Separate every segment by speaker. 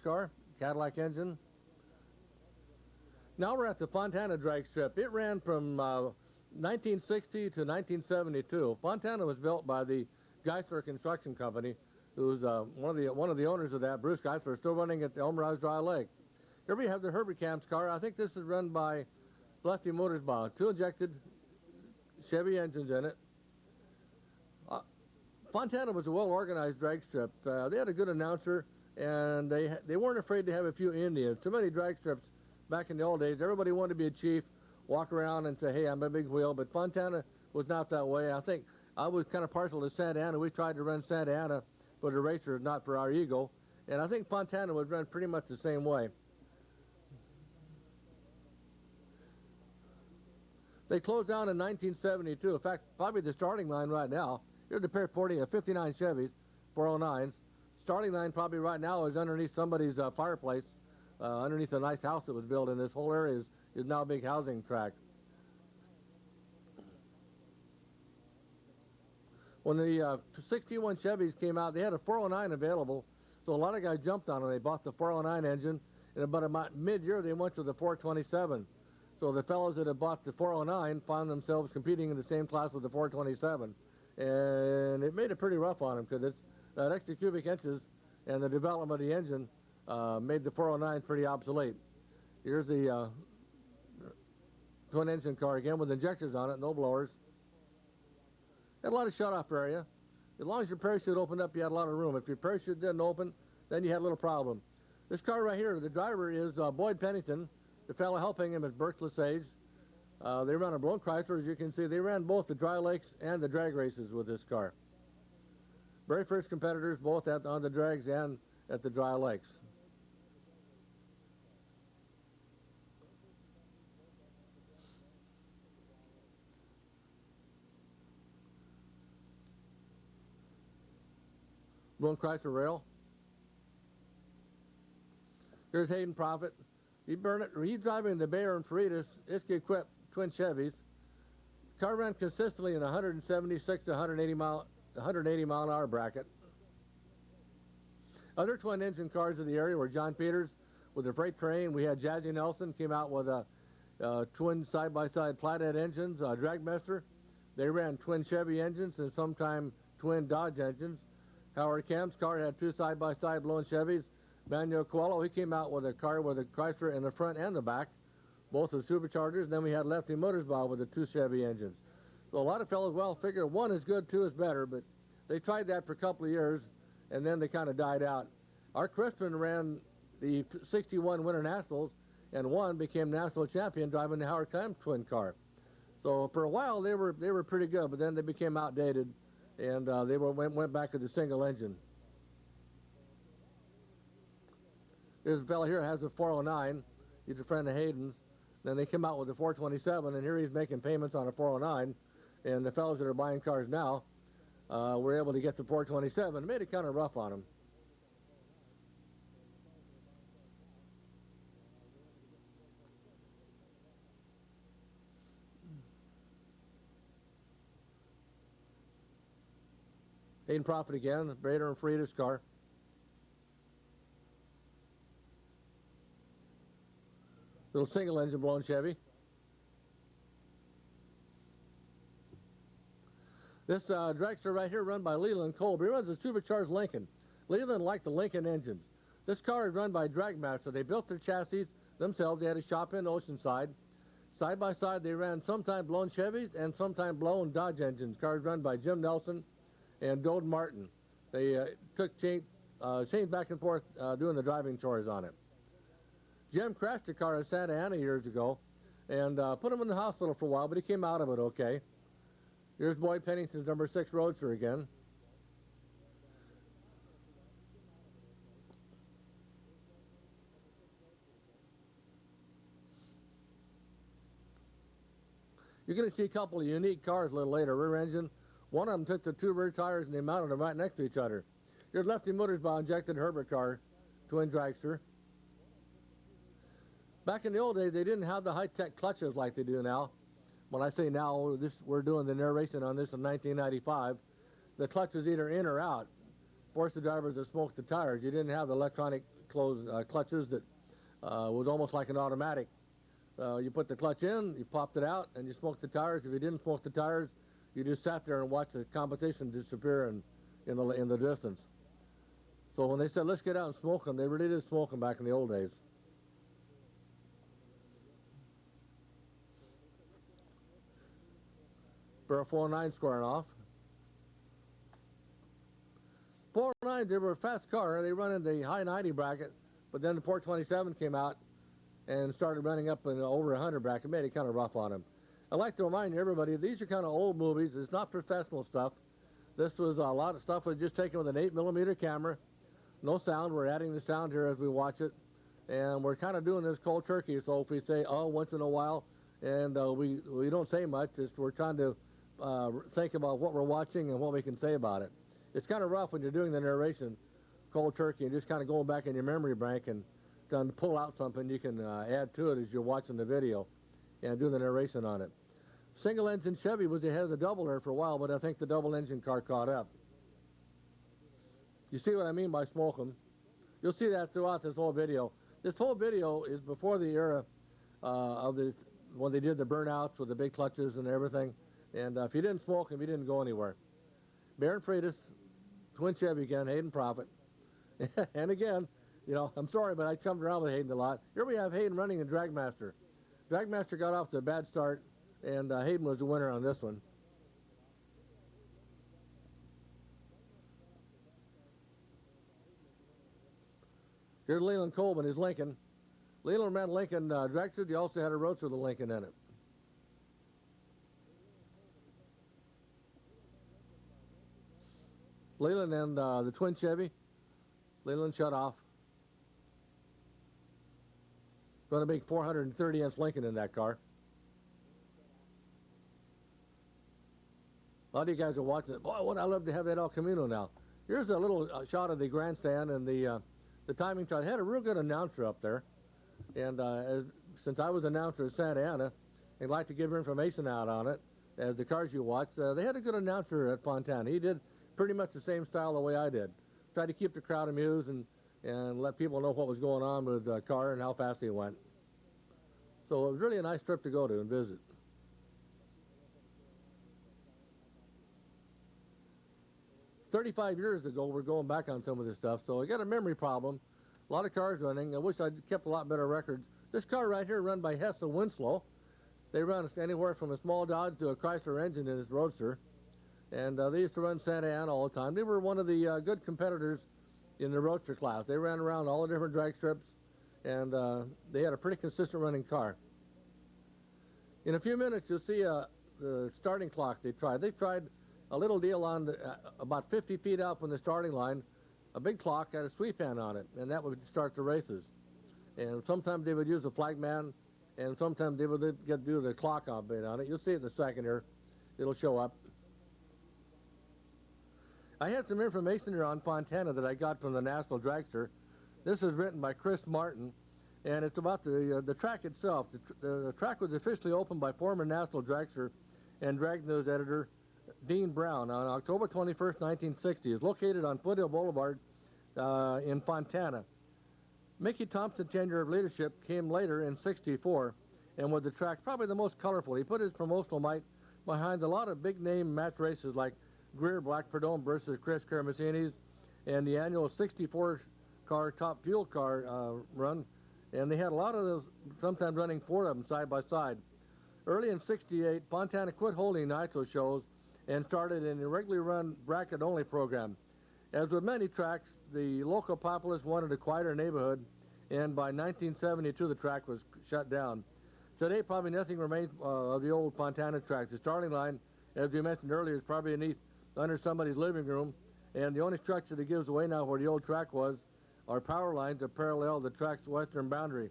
Speaker 1: car, Cadillac engine. Now we're at the Fontana Drag Strip. It ran from 1960 to 1972. Fontana was built by the Dragster Construction Company, who's one of the owners of that, Bruce Geisler, still running at the Omaha Dry Lake. Here we have the Herbert Camp's car. I think this is run by Lefty Mudersbach. 2 injected Chevy engines in it. Fontana was a well-organized drag strip. They had a good announcer, and they weren't afraid to have a few Indians. Too many drag strips back in the old days, everybody wanted to be a chief, walk around and say, hey, I'm a big wheel, but Fontana was not that way. I think I was kind of partial to Santa Ana. We tried to run Santa Ana for the racers, not for our ego, and I think Fontana would run pretty much the same way. They closed down in 1972. In fact, probably the starting line right now, here's a pair of 59 Chevys, 409s. Starting line probably right now is underneath somebody's fireplace, underneath a nice house that was built, and this whole area is now a big housing tract. When the 61 Chevys came out, they had a 409 available, so a lot of guys jumped on them. They bought the 409 engine, and about mid-year they went to the 427. So the fellows that had bought the 409 found themselves competing in the same class with the 427. And it made it pretty rough on them, because that extra cubic inches and the development of the engine made the 409 pretty obsolete. Here's the twin engine car again with injectors on it, no blowers. Had a lot of shut-off area. As long as your parachute opened up, you had a lot of room. If your parachute didn't open, then you had a little problem. This car right here, the driver is Dwight Pennington. The fellow helping him is Bert Lesage. They run a blown Chrysler, as you can see. They ran both the dry lakes and the drag races with this car. Very first competitors, both on the drags and at the dry lakes. Blown Chrysler rail. Here's Hayden Prophet. He's driving the Bayer and Faritas Iski-equipped twin Chevys. The car ran consistently in 176 to 180 mile an hour bracket. Other twin engine cars in the area were John Peters with a freight train. We had Jazzy Nelson came out with a twin side-by-side flathead engines. Dragmaster, they ran twin Chevy engines and sometime twin Dodge engines. Howard Camp's car had 2 side-by-side blown Chevys. Manuel Coelho, he came out with a car with a Chrysler in the front and the back, both with superchargers. And then we had Lefty Mudersbach with the 2 Chevy engines. So a lot of fellows, well, figure 1 is good, 2 is better, but they tried that for a couple of years, and then they kind of died out. Art Crispin ran the 61 Winter Nationals, and won, became national champion driving the Howard Camp twin car. So for a while they were pretty good, but then they became outdated, and they went back to the single engine. There's a fellow here that has a 409. He's a friend of Hayden's. Then they came out with a 427, and here he's making payments on a 409. And the fellows that are buying cars now were able to get the 427. It made it kind of rough on them. Hayden Prophet again, the Bader and Faritas car. Little single engine blown Chevy. This dragster right here run by Leland Colby. He runs a supercharged Lincoln. Leland liked the Lincoln engines. This car is run by Dragmaster. They built their chassis themselves. They had a shop in Oceanside. Side by side they ran sometime blown Chevys and sometime blown Dodge engines. Cars run by Jim Nelson and Dode Martin. They took Shane back and forth doing the driving chores on it. Jim crashed a car in Santa Ana years ago and put him in the hospital for a while, but he came out of it okay. Here's Dwight Pennington's number 6 Roadster again. You're going to see a couple of unique cars a little later, rear engine. One of them took the 2 rear tires and they mounted them right next to each other. Here's Lefty Mudersbach injected Herbert car, twin dragster. Back in the old days, they didn't have the high-tech clutches like they do now. When I say now, we're doing the narration on this in 1995. The clutch was either in or out. Forced the drivers to smoke the tires. You didn't have the electronic clutches that was almost like an automatic. You put the clutch in, you popped it out, and you smoked the tires. If you didn't smoke the tires, you just sat there and watched the competition disappear in the distance. So when they said, let's get out and smoke them, they really did smoke them back in the old days. Barrel 409 squaring off. 409s, they were a fast car. They run in the high 90 bracket, but then the 427 came out and started running up in the over 100 bracket, made it kind of rough on them. I'd like to remind everybody, these are kind of old movies. It's not professional stuff. This was a lot of stuff was just taken with an 8mm camera. No sound. We're adding the sound here as we watch it. And we're kind of doing this cold turkey, so if we say, oh, once in a while, and we don't say much, we're trying to think about what we're watching and what we can say about it. It's kind of rough when you're doing the narration, cold turkey, and just kind of going back in your memory bank and trying to pull out something you can add to it as you're watching the video and do the narration on it. Single engine Chevy was ahead of the double there for a while, but I think the double engine car caught up. You see what I mean by smoke 'em? You'll see that throughout this whole video. This whole video is before the era when they did the burnouts with the big clutches and everything. And if you didn't smoke them, you didn't go anywhere. Baron Freitas, twin Chevy again, Hayden Prophet. And again, you know, I'm sorry, but I jumped around with Hayden a lot. Here we have Hayden running in Dragmaster. Dragmaster got off to a bad start, and Hayden was the winner on this one. Here's Leland Colvin, his Lincoln. Leland ran Lincoln Dragster. He also had a Roadster with a Lincoln in it. Leland and the twin Chevy. Leland shut off. Got a big 430-inch Lincoln in that car. A lot of you guys are watching it. Boy, would I love to have that El Camino now. Here's a little shot of the grandstand and the timing chart. They had a real good announcer up there. And since I was announcer at Santa Ana, they'd like to give information out on it, as the cars you watch. They had a good announcer at Fontana. He did pretty much the same style the way I did. Tried to keep the crowd amused and let people know what was going on with the car and how fast he went. So it was really a nice trip to go to and visit. "35 years ago, we're going back on some of this stuff, so I got a memory problem. A lot of cars running. I wish I'd kept a lot better records. This car right here run by Hess and Winslow. They run anywhere from a small Dodge to a Chrysler engine in his Roadster. And they used to run Santa Ana all the time. They were one of the good competitors in the Roadster class. They ran around all the different drag strips, and they had a pretty consistent running car. In a few minutes, you'll see the starting clock they tried. They tried a little deal on about 50 feet out from the starting line. A big clock had a sweep hand on it, and that would start the races. And sometimes they would use a flagman, and sometimes they would do the clock on it. You'll see it in a second here. It'll show up. I had some information here on Fontana that I got from the National Dragster. This is written by Chris Martin, and it's about the track itself. The track was officially opened by former National Dragster and Drag News editor Dean Brown on October 21st, 1960. It's located on Foothill Boulevard in Fontana. Mickey Thompson's tenure of leadership came later in '64 and was the track probably the most colorful. He put his promotional might behind a lot of big-name match races like Greer Black Perdome versus Chris Kermasini's and the annual 64-car Top Fuel car run. And they had a lot of those, sometimes running four of them side by side. Early in '68, Fontana quit holding nitro shows and started an irregularly run bracket-only program. As with many tracks, the local populace wanted a quieter neighborhood, and by 1972, the track was shut down. Today, probably nothing remains of the old Fontana track. The starting line, as we mentioned earlier, is probably under somebody's living room, and the only structure that gives away now where the old track was are power lines that parallel the track's western boundary.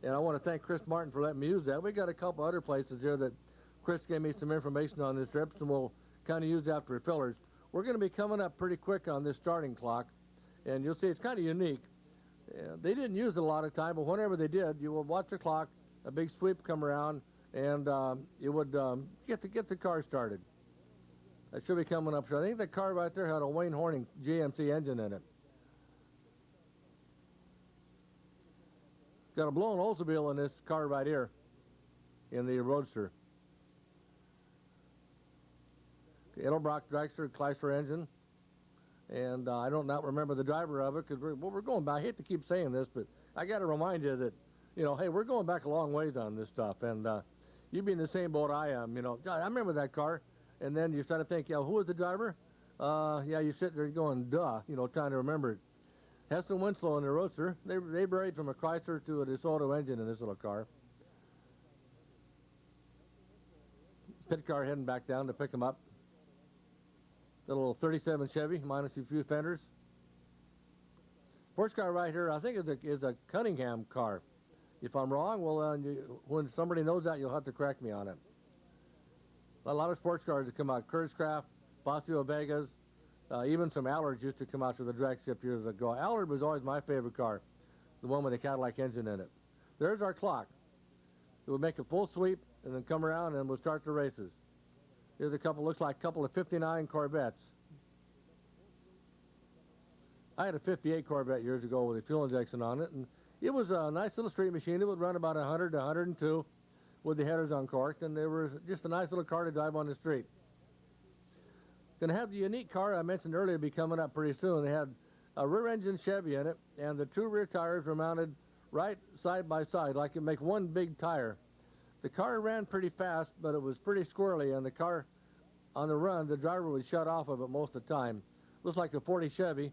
Speaker 1: And I want to thank Chris Martin for letting me use that. We got a couple other places here that Chris gave me some information on the strips, and we'll kind of use that for fillers. We're going to be coming up pretty quick on this starting clock, and you'll see it's kind of unique. They didn't use it a lot of time, but whenever they did, you would watch the clock, a big sweep come around, and you would get the car started. That should be coming up. So I think the car right there had a Wayne Horning GMC engine in it. Got a blown Oldsmobile in this car right here, in the Roadster. Mudersbach Dragster Chrysler engine. And I don't not remember the driver of it, because we're going back. I hate to keep saying this, but I got to remind you that, you know, hey, we're going back a long ways on this stuff. And you be in the same boat I am, you know. I remember that car. And then you start to think, yeah, who was the driver? Yeah, you sit there going, duh, you know, trying to remember it. Heston Winslow in the Roadster. They buried from a Chrysler to a DeSoto engine in this little car. Pit car heading back down to pick them up. The little 37 Chevy, minus a few fenders. First car right here, I think is a Cunningham car. If I'm wrong, well, when somebody knows that, you'll have to correct me on it. A lot of sports cars that come out, Kurzcraft, Fossil Vegas, even some Allards used to come out to the drag strip years ago. Allard was always my favorite car, the one with the Cadillac engine in it. There's our clock. It would make a full sweep and then come around and we'll start the races. Here's a couple, looks like a couple of 59 Corvettes. I had a 58 Corvette years ago with a fuel injection on it, and it was a nice little street machine. It would run about 100 to 102 with the headers uncorked, and there was just a nice little car to drive on the street. Going to have the unique car I mentioned earlier be coming up pretty soon. They had a rear-engine Chevy in it, and the two rear tires were mounted right side by side, like you make one big tire. The car ran pretty fast, but it was pretty squirrely, and the car on the run, the driver would shut off of it most of the time. Looks like a 40 Chevy.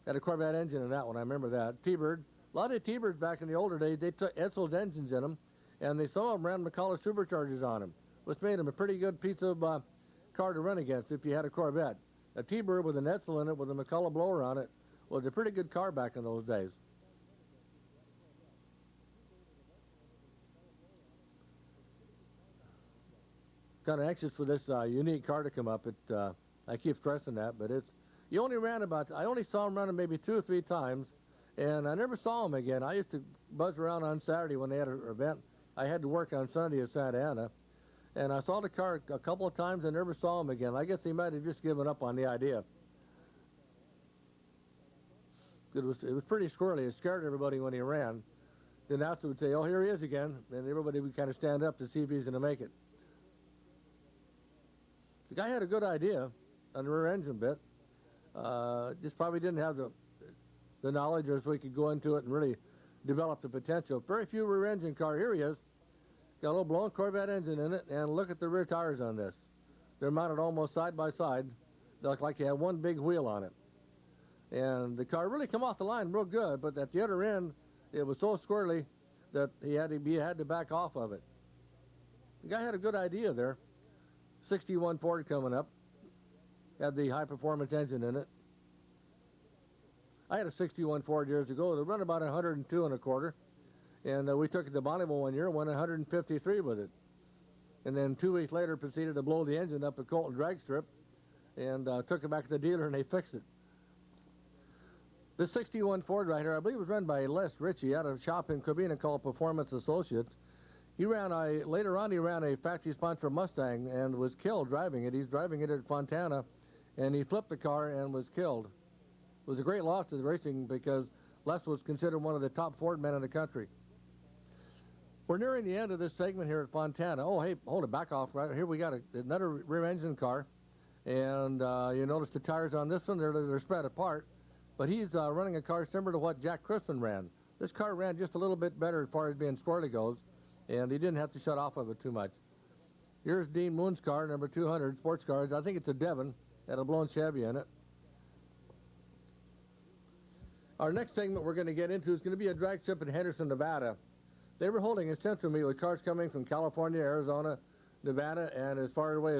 Speaker 1: Had a Corvette engine in that one, I remember that. T-Bird. A lot of T-Birds back in the older days, they took Etzel's engines in them, and some of them ran McCulloch superchargers on them, which made them a pretty good piece of car to run against if you had a Corvette. A T-Bird with an Etzel in it with a McCulloch blower on it was a pretty good car back in those days. Kind of anxious for this unique car to come up. I keep stressing that, but I only saw him running maybe 2 or 3 times, and I never saw him again. I used to buzz around on Saturday when they had an event. I had to work on Sunday at Santa Ana, and I saw the car a couple of times and never saw him again. I guess he might have just given up on the idea. It was pretty squirrely. It scared everybody when he ran. The announcer would say, "Oh, here he is again," and everybody would kind of stand up to see if he's going to make it. The guy had a good idea on the rear engine bit. Just probably didn't have the knowledge, or so he could go into it and really develop the potential. Very few rear engine car. Here he is. Got a little blown Corvette engine in it, and look at the rear tires on this. They're mounted almost side by side. They look like you have one big wheel on it. And the car really come off the line real good, but at the other end, it was so squirrely that he had to back off of it. The guy had a good idea there. 61 Ford coming up. Had the high-performance engine in it. I had a 61 Ford years ago. It run about 102 1/4. And we took it to Bonneville one year and went 153 with it. And then 2 weeks later proceeded to blow the engine up at Colton Dragstrip and took it back to the dealer and they fixed it. This 61 Ford right here, I believe was run by Les Ritchie out of a shop in Covina called Performance Associates. Later on he ran a factory sponsor Mustang and was killed driving it. He's driving it at Fontana and he flipped the car and was killed. It was a great loss to the racing because Les was considered one of the top Ford men in the country. We're nearing the end of this segment here at Fontana. Oh, hey, hold it, back off. Right here we got another rear engine car. And you notice the tires on this one, they're spread apart. But he's running a car similar to what Jack Crispin ran. This car ran just a little bit better as far as being squirrely goes. And he didn't have to shut off of it too much. Here's Dean Moon's car, number 200, sports cars. I think it's a Devon. Had a blown Chevy in it. Our next segment we're going to get into is going to be a drag strip in Henderson, Nevada. They were holding a central meet with cars coming from California, Arizona, Nevada, and as far away as